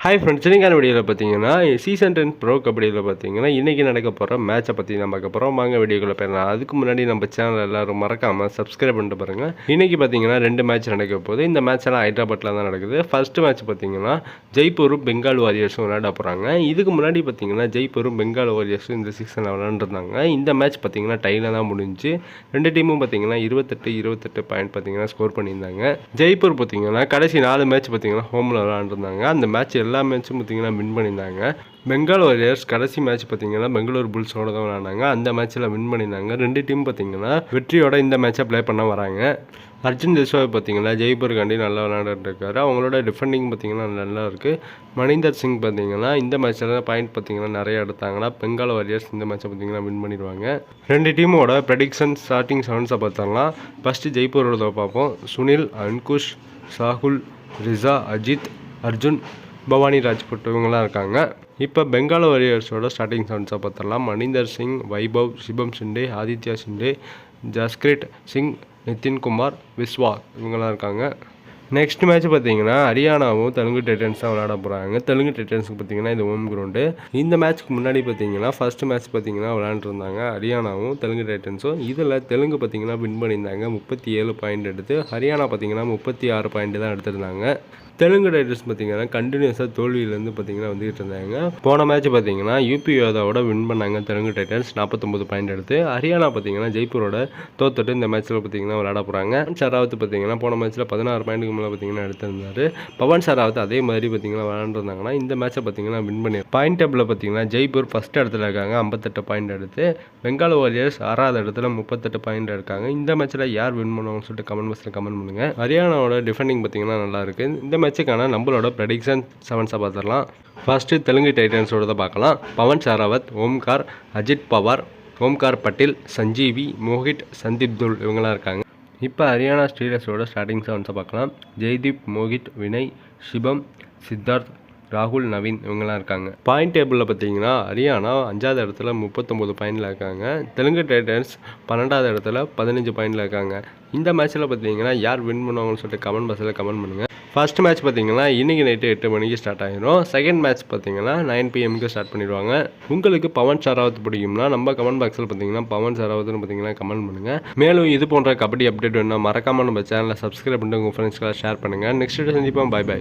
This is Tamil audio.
ஹாய் ஃப்ரெண்ட்ஸ், இன்னைக்கான வீடியோவில் பார்த்தீங்கன்னா சீசன் 10 ப்ரோ கபடியில் பார்த்தீங்கன்னா இன்றைக்கி நடக்க போகிற மேட்சை பற்றி நம்ம பார்க்க போகிறோம். வாங்க வீடியோக்குள்ளே போயிடலாம். அதுக்கு முன்னாடி நம்ம சேனல் எல்லோரும் மறக்காமல் சப்ஸ்கிரைப் பண்ணிட்டு பாருங்கள். இன்றைக்கி பார்த்தீங்கன்னா 2 மேட்ச் நடக்க போகுது. இந்த மேட்ச் எல்லாம் ஹைதராபாத்தில் தான் நடக்குது. ஃபஸ்ட்டு மேட்ச் பார்த்தீங்கன்னா ஜெய்ப்பூரும் பெங்கால் வாரியர்ஸும் விளையாட போகிறாங்க. இதுக்கு முன்னாடி பார்த்தீங்கன்னா ஜெய்ப்பூரும் பெங்கால் வாரியர்ஸும் இந்த சீசனில் விளையாண்டுருந்தாங்க. இந்த மேட்ச் பார்த்தீங்கன்னா டைல தான் முடிஞ்சு 2 டீமும் பார்த்தீங்கன்னா 28 பாயிண்ட் பார்த்தீங்கன்னா ஸ்கோர் பண்ணியிருந்தாங்க. ஜெய்ப்பூர் பார்த்தீங்கன்னா கடைசி 4 மேட்ச் பார்த்தீங்கன்னா ஹோமில் விளையாண்டுருந்தாங்க. அந்த மேட்ச் எல்லா மேட்சும் பார்த்தீங்கன்னா வின் பண்ணியிருந்தாங்க. பெங்கால் வாரியர்ஸ் கடைசி மேட்ச் பார்த்தீங்கன்னா பெங்களூர் புல்ஸோட தான் விளையாண்டாங்க. அந்த மேட்ச்சில் வின் பண்ணியிருந்தாங்க. 2 டீம் பார்த்தீங்கன்னா வெற்றியோட இந்த மேட்சை ப்ளே பண்ண வராங்க. அர்ஜுன் தேஷ்வாய் பார்த்தீங்கன்னா ஜெய்ப்பூருக்காண்டி நல்லா விளையாண்டுட்டு இருக்காரு. அவங்களோட டிஃபெண்டிங் பார்த்தீங்கன்னா நல்லா இருக்குது. மணிந்தர் சிங் பார்த்தீங்கன்னா இந்த மேட்ச்சில் பாயிண்ட் பார்த்தீங்கன்னா நிறைய எடுத்தாங்கன்னா பெங்கால் வாரியர்ஸ் இந்த மேட்சை பார்த்தீங்கன்னா வின் பண்ணிடுவாங்க. 2 டீமோட ப்ரெடிக்ஷன் ஸ்டார்டிங் 7 பார்த்தரலாம். ஃபஸ்ட்டு ஜெய்ப்பூரோட பார்ப்போம். சுனில், அன்குஷ், சாகுல், ரிசா, அஜித், அர்ஜுன், பவானி ராஜ்புட் இவங்களாம் இருக்காங்க. இப்போ பெங்கால் வாரியர்ஸோட ஸ்டார்டிங் 7 பார்த்துடலாம். மணிந்தர் சிங், வைபவ், சிபம் ஷிண்டே, ஆதித்யா ஷிண்டே, ஜஸ்கிரீட் சிங், நிதின்குமார், விஸ்வா இவங்களாம் இருக்காங்க. நெக்ஸ்ட் மேட்ச் பார்த்தீங்கன்னா ஹரியானாவும் தெலுங்கு டைட்டன்ஸ் தான் விளையாட போகிறாங்க. தெலுங்கு டைட்டன்ஸுக்கு பார்த்தீங்கன்னா இது ஹோம் கிரவுண்டு. இந்த மேட்ச்க்கு முன்னாடி பார்த்தீங்கன்னா ஃபர்ஸ்ட் மேட்ச் பார்த்தீங்கன்னா விளையாண்டுருந்தாங்க ஹரியானாவும் தெலுங்கு டைட்டன்ஸும். இதில் தெலுங்கு பார்த்தீங்கன்னா வின் பண்ணியிருந்தாங்க 37 பாயிண்ட் எடுத்து. ஹரியானா பார்த்தீங்கன்னா 36 பாயிண்ட் தான் எடுத்திருந்தாங்க. தெலுங்கு டைட்டன்ஸ் பார்த்தீங்கன்னா கண்டினியூஸாக தோல்வியிலேருந்து பார்த்தீங்கன்னா வந்துகிட்டு இருந்தாங்க. போன மேட்ச் பார்த்தீங்கன்னா யூபி யோதாவோட வின் பண்ணாங்க தெலுங்கு டைட்டன்ஸ் 49 பாயிண்ட் எடுத்து. ஹரியானா பார்த்தீங்கன்னா ஜெய்ப்பூரோட தோத்துட்டு இந்த மேட்ச்சில் பார்த்தீங்கன்னா விளையாட போகிறாங்க. ஷராவத் பார்த்தீங்கன்னா போன மேட்ச்சில் 16 பாயிண்ட்டுக்கு மேலே பார்த்தீங்கன்னா எடுத்திருந்தாரு. பவன் ஷராவத் அதே மாதிரி பார்த்தீங்கன்னா விளையாண்டுருந்தாங்கன்னா இந்த மேட்சை பார்த்தீங்கன்னா வின் பண்ணி பாயிண்ட் டேபிளில் பார்த்தீங்கன்னா ஜெய்ப்பூர் ஃபஸ்ட் இடத்துல இருக்காங்க 58 பாயிண்ட் எடுத்து. பெங்கால் வாரியர்ஸ் 6வது இடத்துல 38 பாயிண்ட் இருக்காங்க. இந்த மேட்ச்சில் யார் வின் பண்ணுவாங்கன்னு சொல்லிட்டு கமெண்ட் பாக்ஸில் கமெண்ட் பண்ணுங்கள். ஹரியானாவோட டிஃபெண்டிங் பார்த்தீங்கன்னா நல்லா இருக்குது. இந்த மேட்சுக்கான நம்மளோட ப்ரெடிக்ஷன் 7 பார்த்துடலாம். ஃபர்ஸ்ட்டு தெலுங்கு டைட்டன்ஸோட தான் பார்க்கலாம். பவன் ஷராவத், ஓம்கார், அஜித் பவார், ஓம்கார் பட்டேல், சஞ்சீவி, மோஹித், சந்தீப் துல் இவங்களாம் இருக்காங்க. இப்போ ஹரியானா ஸ்டீலர்ஸோட ஸ்டார்டிங் 7 பார்க்கலாம். ஜெய்தீப், மோஹித், வினய், சிபம், சித்தார்த், ராகுல், நவீன் இவங்கெல்லாம் இருக்காங்க. பாயிண்ட் டேபிளில் பார்த்தீங்கன்னா ஹரியானா 5வது இடத்துல 39 பாயிண்டில் இருக்காங்க. தெலுங்கு டைட்டன்ஸ் 12வது இடத்துல 15 பாயிண்டில் இருக்காங்க. இந்த மேட்ச்சில் பார்த்தீங்கன்னா யார் வின் பண்ணுவாங்கன்னு சொல்லிட்டு கமெண்ட் பாக்ஸில் கமெண்ட் பண்ணுங்கள். ஃபர்ஸ்ட் மேட்ச் பார்த்தீங்கன்னா இன்றைக்கி நைட்டு 8 மணிக்கு ஸ்டார்ட் ஆகிடும். செகண்ட் மேட்ச் பார்த்தீங்கன்னா 9 PM ஸ்டார்ட் பண்ணிடுவாங்க. உங்களுக்கு பவன் ஷராவத் பிடிக்கும்னா நம்ம கமெண்ட் பாக்ஸில் பார்த்தீங்கன்னா பவன் ஷராவத்னு பார்த்தீங்கன்னா கமெண்ட் பண்ணுங்கள். மேலும் இது போன்ற கபடி அப்டேட் வேணும்னா மறக்காமல் நம்ம சேனலை சப்ஸ்கிரைப் பண்ணிட்டு உங்கள் ஃப்ரெண்ட்ஸ்க்கெல்லாம் ஷேர் பண்ணுங்கள். நெக்ஸ்ட் வீடியோ சந்திப்போம். பை.